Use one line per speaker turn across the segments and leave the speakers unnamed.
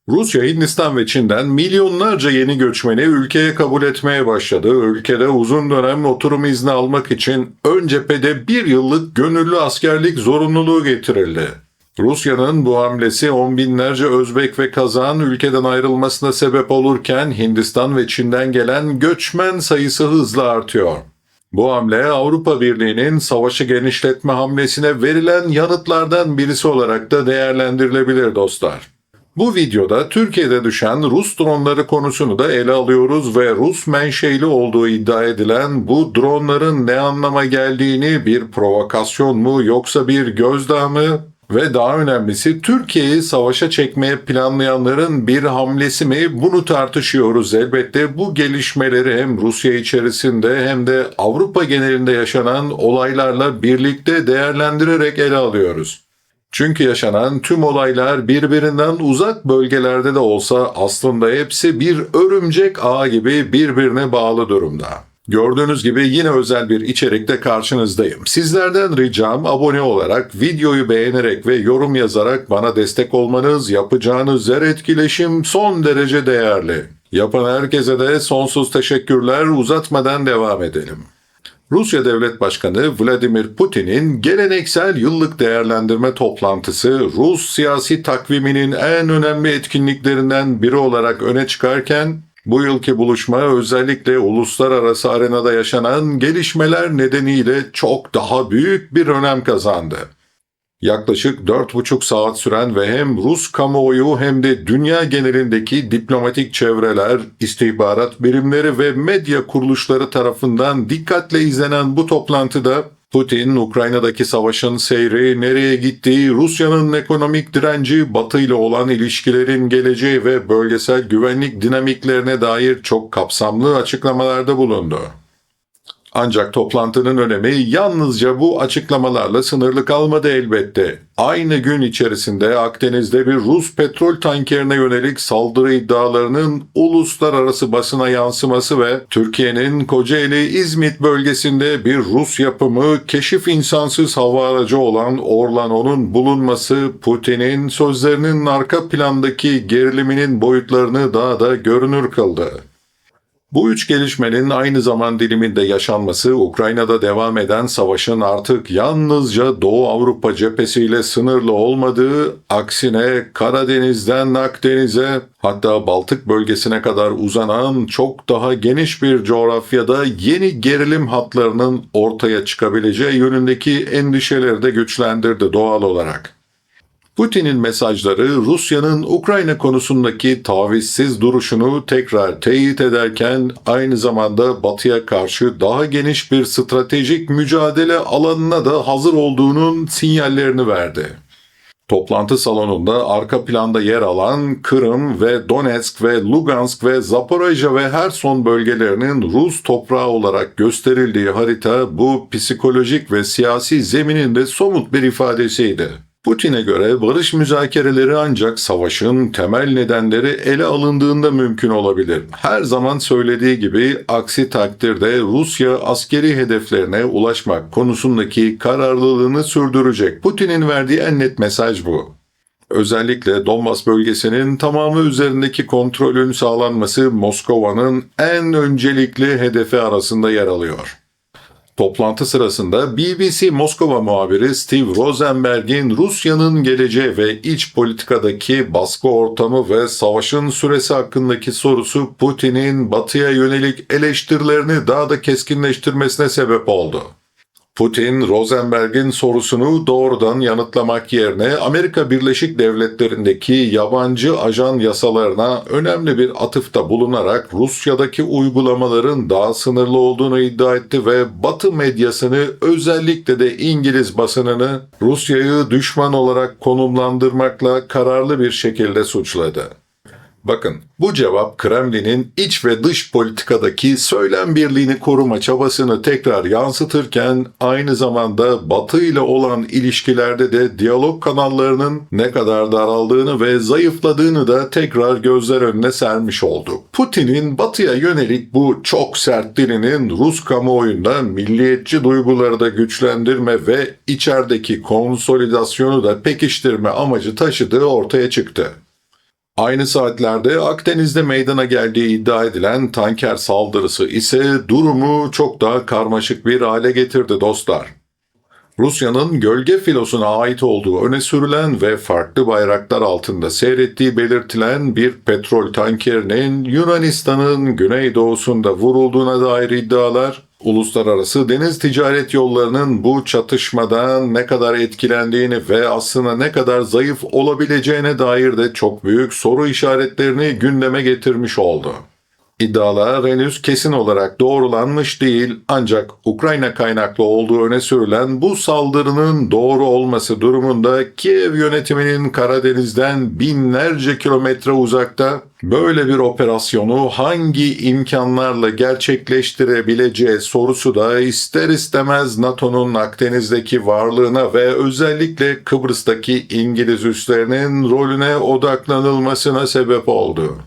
Rusya, Hindistan ve Çin'den milyonlarca yeni göçmeni ülkeye kabul etmeye başladı. Ülkede uzun dönem oturum izni almak için ön cephede bir yıllık gönüllü askerlik zorunluluğu getirildi. Rusya'nın bu hamlesi on binlerce Özbek ve Kazak'ın ülkeden ayrılmasına sebep olurken Hindistan ve Çin'den gelen göçmen sayısı hızla artıyor. Bu hamle Avrupa Birliği'nin savaşı genişletme hamlesine verilen yanıtlardan birisi olarak da değerlendirilebilir dostlar. Bu videoda Türkiye'de düşen Rus dronları konusunu da ele alıyoruz ve Rus menşeli olduğu iddia edilen bu dronların ne anlama geldiğini, bir provokasyon mu yoksa bir gözdağı mı ve daha önemlisi Türkiye'yi savaşa çekmeye planlayanların bir hamlesi mi, bunu tartışıyoruz elbette. Bu gelişmeleri hem Rusya içerisinde hem de Avrupa genelinde yaşanan olaylarla birlikte değerlendirerek ele alıyoruz. Çünkü yaşanan tüm olaylar birbirinden uzak bölgelerde de olsa aslında hepsi bir örümcek ağı gibi birbirine bağlı durumda. Gördüğünüz gibi yine özel bir içerikte karşınızdayım. Sizlerden ricam abone olarak, videoyu beğenerek ve yorum yazarak bana destek olmanız, yapacağınız her etkileşim son derece değerli. Yapan herkese de sonsuz teşekkürler, uzatmadan devam edelim. Rusya Devlet Başkanı Vladimir Putin'in geleneksel yıllık değerlendirme toplantısı Rus siyasi takviminin en önemli etkinliklerinden biri olarak öne çıkarken, bu yılki buluşma özellikle uluslararası arenada yaşanan gelişmeler nedeniyle çok daha büyük bir önem kazandı. Yaklaşık 4,5 saat süren ve hem Rus kamuoyu hem de dünya genelindeki diplomatik çevreler, istihbarat birimleri ve medya kuruluşları tarafından dikkatle izlenen bu toplantıda Putin, Ukrayna'daki savaşın seyri, nereye gittiği, Rusya'nın ekonomik direnci, Batı ile olan ilişkilerin geleceği ve bölgesel güvenlik dinamiklerine dair çok kapsamlı açıklamalarda bulundu. Ancak toplantının önemi yalnızca bu açıklamalarla sınırlı kalmadı elbette. Aynı gün içerisinde Akdeniz'de bir Rus petrol tankerine yönelik saldırı iddialarının uluslararası basına yansıması ve Türkiye'nin Kocaeli-İzmit bölgesinde bir Rus yapımı keşif insansız hava aracı olan Orlano'nun bulunması Putin'in sözlerinin arka plandaki geriliminin boyutlarını daha da görünür kıldı. Bu üç gelişmenin aynı zaman diliminde yaşanması, Ukrayna'da devam eden savaşın artık yalnızca Doğu Avrupa cephesiyle sınırlı olmadığı, aksine Karadeniz'den Akdeniz'e, hatta Baltık bölgesine kadar uzanan çok daha geniş bir coğrafyada yeni gerilim hatlarının ortaya çıkabileceği yönündeki endişeleri de güçlendirdi doğal olarak. Putin'in mesajları Rusya'nın Ukrayna konusundaki tavizsiz duruşunu tekrar teyit ederken aynı zamanda Batı'ya karşı daha geniş bir stratejik mücadele alanına da hazır olduğunun sinyallerini verdi. Toplantı salonunda arka planda yer alan Kırım ve Donetsk ve Lugansk ve Zaporojye ve Herson bölgelerinin Rus toprağı olarak gösterildiği harita bu psikolojik ve siyasi zeminin de somut bir ifadesiydi. Putin'e göre barış müzakereleri ancak savaşın temel nedenleri ele alındığında mümkün olabilir. Her zaman söylediği gibi aksi takdirde Rusya askeri hedeflerine ulaşmak konusundaki kararlılığını sürdürecek. Putin'in verdiği en net mesaj bu. Özellikle Donbas bölgesinin tamamı üzerindeki kontrolün sağlanması Moskova'nın en öncelikli hedefi arasında yer alıyor. Toplantı sırasında BBC Moskova muhabiri Steve Rosenberg'in Rusya'nın geleceği ve iç politikadaki baskı ortamı ve savaşın süresi hakkındaki sorusu Putin'in Batı'ya yönelik eleştirilerini daha da keskinleştirmesine sebep oldu. Putin, Rosenberg'in sorusunu doğrudan yanıtlamak yerine Amerika Birleşik Devletleri'ndeki yabancı ajan yasalarına önemli bir atıfta bulunarak Rusya'daki uygulamaların daha sınırlı olduğunu iddia etti ve Batı medyasını, özellikle de İngiliz basınını Rusya'yı düşman olarak konumlandırmakla kararlı bir şekilde suçladı. Bakın, bu cevap Kremlin'in iç ve dış politikadaki söylem birliğini koruma çabasını tekrar yansıtırken aynı zamanda Batı ile olan ilişkilerde de diyalog kanallarının ne kadar daraldığını ve zayıfladığını da tekrar gözler önüne sermiş oldu. Putin'in Batı'ya yönelik bu çok sert dilinin Rus kamuoyunda milliyetçi duyguları da güçlendirme ve içerideki konsolidasyonu da pekiştirme amacı taşıdığı ortaya çıktı. Aynı saatlerde Akdeniz'de meydana geldiği iddia edilen tanker saldırısı ise durumu çok daha karmaşık bir hale getirdi dostlar. Rusya'nın gölge filosuna ait olduğu öne sürülen ve farklı bayraklar altında seyrettiği belirtilen bir petrol tankerinin Yunanistan'ın güneydoğusunda vurulduğuna dair iddialar, uluslararası deniz ticaret yollarının bu çatışmadan ne kadar etkilendiğini ve aslında ne kadar zayıf olabileceğine dair de çok büyük soru işaretlerini gündeme getirmiş oldu. İddialar henüz kesin olarak doğrulanmış değil, ancak Ukrayna kaynaklı olduğu öne sürülen bu saldırının doğru olması durumunda Kiev yönetiminin Karadeniz'den binlerce kilometre uzakta böyle bir operasyonu hangi imkanlarla gerçekleştirebileceği sorusu da ister istemez NATO'nun Akdeniz'deki varlığına ve özellikle Kıbrıs'taki İngiliz üslerinin rolüne odaklanılmasına sebep oldu.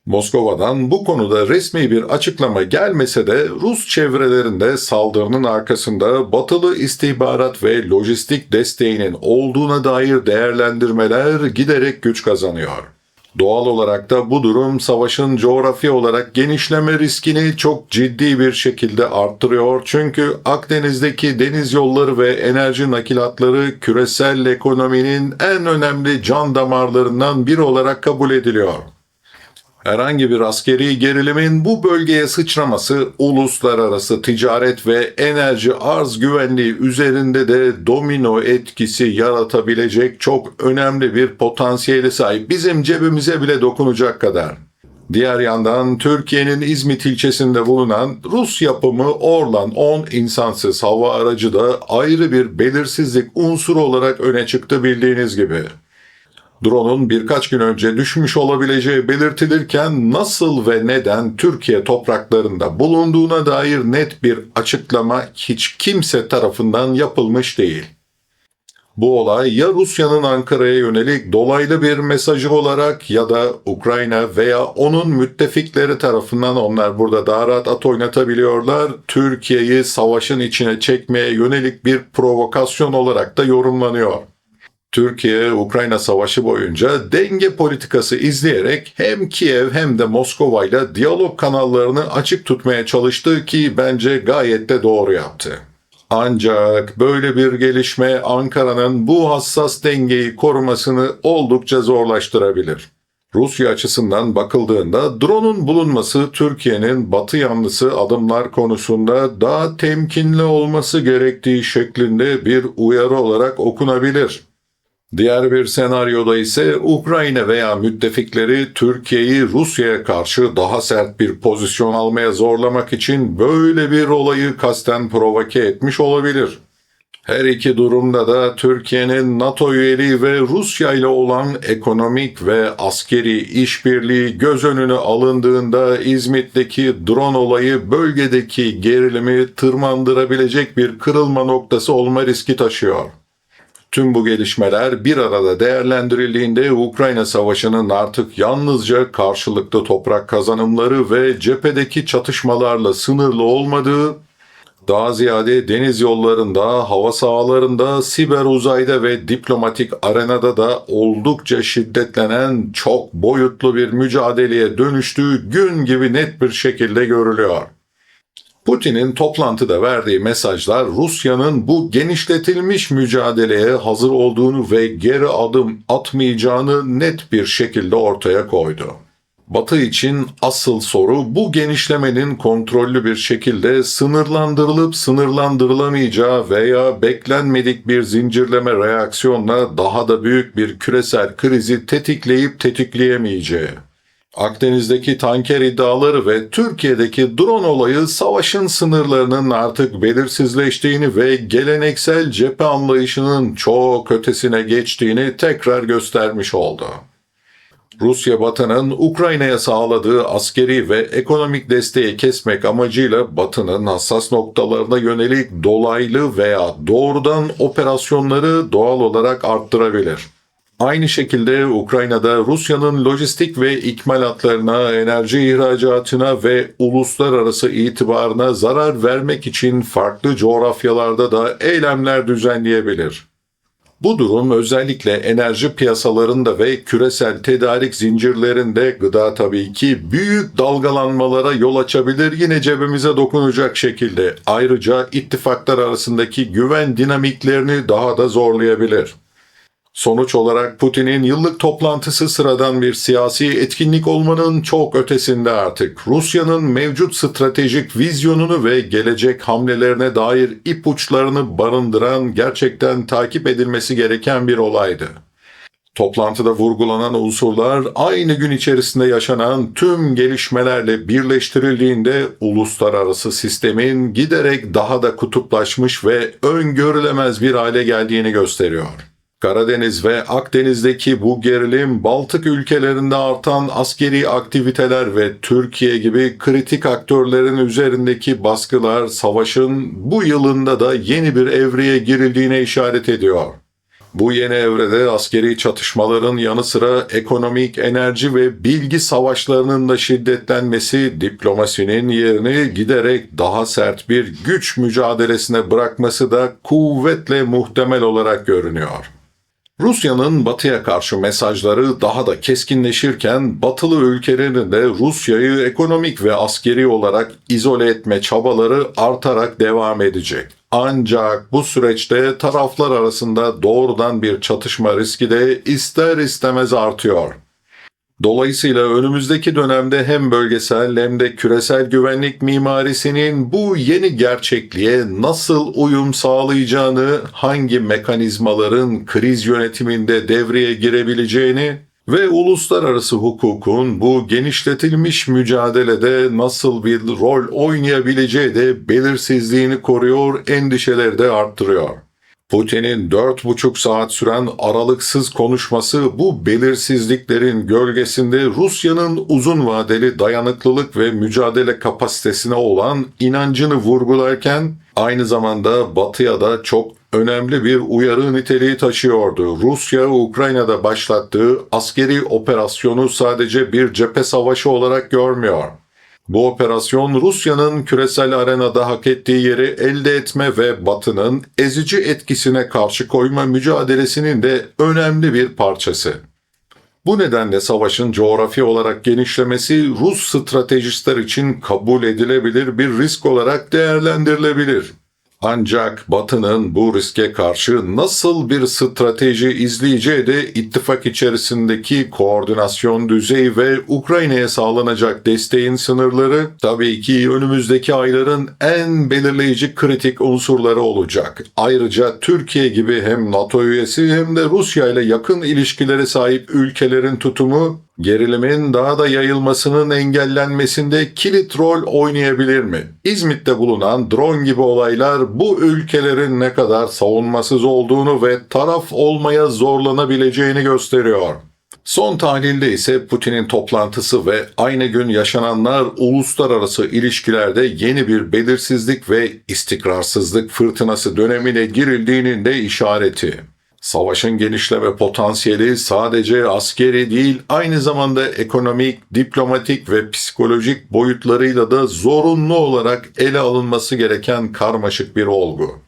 Moskova'dan bu konuda resmi bir açıklama gelmese de Rus çevrelerinde saldırının arkasında batılı istihbarat ve lojistik desteğinin olduğuna dair değerlendirmeler giderek güç kazanıyor. Doğal olarak da bu durum savaşın coğrafi olarak genişleme riskini çok ciddi bir şekilde arttırıyor, çünkü Akdeniz'deki deniz yolları ve enerji nakilatları küresel ekonominin en önemli can damarlarından biri olarak kabul ediliyor. Herhangi bir askeri gerilimin bu bölgeye sıçraması uluslararası ticaret ve enerji arz güvenliği üzerinde de domino etkisi yaratabilecek çok önemli bir potansiyele sahip, bizim cebimize bile dokunacak kadar. Diğer yandan Türkiye'nin İzmit ilçesinde bulunan Rus yapımı Orlan 10 insansız hava aracı da ayrı bir belirsizlik unsuru olarak öne çıktı bildiğiniz gibi. Drone'un birkaç gün önce düşmüş olabileceği belirtilirken nasıl ve neden Türkiye topraklarında bulunduğuna dair net bir açıklama hiç kimse tarafından yapılmış değil. Bu olay ya Rusya'nın Ankara'ya yönelik dolaylı bir mesajı olarak ya da Ukrayna veya onun müttefikleri tarafından, onlar burada daha rahat at oynatabiliyorlar, Türkiye'yi savaşın içine çekmeye yönelik bir provokasyon olarak da yorumlanıyor. Türkiye, Ukrayna Savaşı boyunca denge politikası izleyerek hem Kiev hem de Moskova ile diyalog kanallarını açık tutmaya çalıştı ki bence gayet de doğru yaptı. Ancak böyle bir gelişme Ankara'nın bu hassas dengeyi korumasını oldukça zorlaştırabilir. Rusya açısından bakıldığında drone'un bulunması Türkiye'nin Batı yanlısı adımlar konusunda daha temkinli olması gerektiği şeklinde bir uyarı olarak okunabilir. Diğer bir senaryoda ise Ukrayna veya müttefikleri Türkiye'yi Rusya'ya karşı daha sert bir pozisyon almaya zorlamak için böyle bir olayı kasten provoke etmiş olabilir. Her iki durumda da Türkiye'nin NATO üyeliği ve Rusya ile olan ekonomik ve askeri işbirliği göz önüne alındığında İzmit'teki drone olayı bölgedeki gerilimi tırmandırabilecek bir kırılma noktası olma riski taşıyor. Tüm bu gelişmeler bir arada değerlendirildiğinde Ukrayna Savaşı'nın artık yalnızca karşılıklı toprak kazanımları ve cephedeki çatışmalarla sınırlı olmadığı, daha ziyade deniz yollarında, hava sahalarında, siber uzayda ve diplomatik arenada da oldukça şiddetlenen çok boyutlu bir mücadeleye dönüştüğü gün gibi net bir şekilde görülüyor. Putin'in toplantıda verdiği mesajlar Rusya'nın bu genişletilmiş mücadeleye hazır olduğunu ve geri adım atmayacağını net bir şekilde ortaya koydu. Batı için asıl soru bu genişlemenin kontrollü bir şekilde sınırlandırılıp sınırlandırılamayacağı veya beklenmedik bir zincirleme reaksiyonla daha da büyük bir küresel krizi tetikleyip tetikleyemeyeceği. Akdeniz'deki tanker iddiaları ve Türkiye'deki drone olayı savaşın sınırlarının artık belirsizleştiğini ve geleneksel cephe anlayışının çok ötesine geçtiğini tekrar göstermiş oldu. Rusya Batı'nın Ukrayna'ya sağladığı askeri ve ekonomik desteği kesmek amacıyla Batı'nın hassas noktalarına yönelik dolaylı veya doğrudan operasyonları doğal olarak arttırabilir. Aynı şekilde Ukrayna'da Rusya'nın lojistik ve ikmalatlarına, enerji ihracatına ve uluslararası itibarına zarar vermek için farklı coğrafyalarda da eylemler düzenleyebilir. Bu durum özellikle enerji piyasalarında ve küresel tedarik zincirlerinde gıda tabii ki büyük dalgalanmalara yol açabilir, yine cebimize dokunacak şekilde. Ayrıca ittifaklar arasındaki güven dinamiklerini daha da zorlayabilir. Sonuç olarak Putin'in yıllık toplantısı sıradan bir siyasi etkinlik olmanın çok ötesinde artık. Rusya'nın mevcut stratejik vizyonunu ve gelecek hamlelerine dair ipuçlarını barındıran, gerçekten takip edilmesi gereken bir olaydı. Toplantıda vurgulanan unsurlar aynı gün içerisinde yaşanan tüm gelişmelerle birleştirildiğinde uluslararası sistemin giderek daha da kutuplaşmış ve öngörülemez bir hale geldiğini gösteriyor. Karadeniz ve Akdeniz'deki bu gerilim, Baltık ülkelerinde artan askeri aktiviteler ve Türkiye gibi kritik aktörlerin üzerindeki baskılar savaşın bu yılında da yeni bir evreye girildiğine işaret ediyor. Bu yeni evrede askeri çatışmaların yanı sıra ekonomik, enerji ve bilgi savaşlarının da şiddetlenmesi, diplomasinin yerini giderek daha sert bir güç mücadelesine bırakması da kuvvetle muhtemel olarak görünüyor. Rusya'nın Batı'ya karşı mesajları daha da keskinleşirken Batılı ülkelerin de Rusya'yı ekonomik ve askeri olarak izole etme çabaları artarak devam edecek. Ancak bu süreçte taraflar arasında doğrudan bir çatışma riski de ister istemez artıyor. Dolayısıyla önümüzdeki dönemde hem bölgesel hem de küresel güvenlik mimarisinin bu yeni gerçekliğe nasıl uyum sağlayacağını, hangi mekanizmaların kriz yönetiminde devreye girebileceğini ve uluslararası hukukun bu genişletilmiş mücadelede nasıl bir rol oynayabileceği de belirsizliğini koruyor, endişeleri de arttırıyor. Putin'in 4,5 saat süren aralıksız konuşması bu belirsizliklerin gölgesinde Rusya'nın uzun vadeli dayanıklılık ve mücadele kapasitesine olan inancını vurgularken aynı zamanda Batı'ya da çok önemli bir uyarı niteliği taşıyordu. Rusya, Ukrayna'da başlattığı askeri operasyonu sadece bir cephe savaşı olarak görmüyor. Bu operasyon Rusya'nın küresel arenada hak ettiği yeri elde etme ve Batı'nın ezici etkisine karşı koyma mücadelesinin de önemli bir parçası. Bu nedenle savaşın coğrafi olarak genişlemesi Rus stratejistler için kabul edilebilir bir risk olarak değerlendirilebilir. Ancak Batı'nın bu riske karşı nasıl bir strateji izleyeceği de ittifak içerisindeki koordinasyon düzeyi ve Ukrayna'ya sağlanacak desteğin sınırları tabii ki önümüzdeki ayların en belirleyici kritik unsurları olacak. Ayrıca Türkiye gibi hem NATO üyesi hem de Rusya ile yakın ilişkilere sahip ülkelerin tutumu gerilimin daha da yayılmasının engellenmesinde kilit rol oynayabilir mi? İzmit'te bulunan drone gibi olaylar bu ülkelerin ne kadar savunmasız olduğunu ve taraf olmaya zorlanabileceğini gösteriyor. Son tahlilde ise Putin'in toplantısı ve aynı gün yaşananlar uluslararası ilişkilerde yeni bir belirsizlik ve istikrarsızlık fırtınası dönemine girildiğinin de işareti. Savaşın genişleme potansiyeli sadece askeri değil, aynı zamanda ekonomik, diplomatik ve psikolojik boyutlarıyla da zorunlu olarak ele alınması gereken karmaşık bir olgu.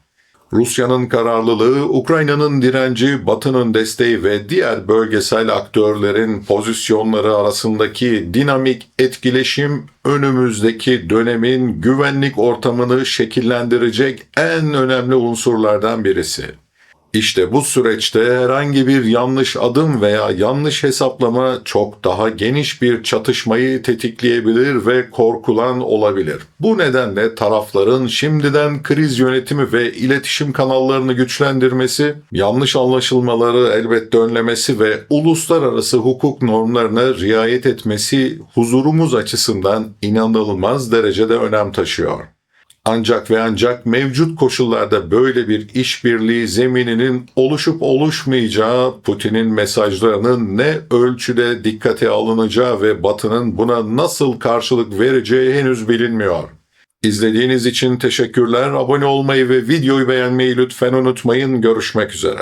Rusya'nın kararlılığı, Ukrayna'nın direnci, Batı'nın desteği ve diğer bölgesel aktörlerin pozisyonları arasındaki dinamik etkileşim önümüzdeki dönemin güvenlik ortamını şekillendirecek en önemli unsurlardan birisi. İşte bu süreçte herhangi bir yanlış adım veya yanlış hesaplama çok daha geniş bir çatışmayı tetikleyebilir ve korkulan olabilir. Bu nedenle tarafların şimdiden kriz yönetimi ve iletişim kanallarını güçlendirmesi, yanlış anlaşılmaları elbette önlemesi ve uluslararası hukuk normlarına riayet etmesi huzurumuz açısından inanılmaz derecede önem taşıyor. Ancak ve ancak mevcut koşullarda böyle bir işbirliği zemininin oluşup oluşmayacağı, Putin'in mesajlarının ne ölçüde dikkate alınacağı ve Batı'nın buna nasıl karşılık vereceği henüz bilinmiyor. İzlediğiniz için teşekkürler. Abone olmayı ve videoyu beğenmeyi lütfen unutmayın. Görüşmek üzere.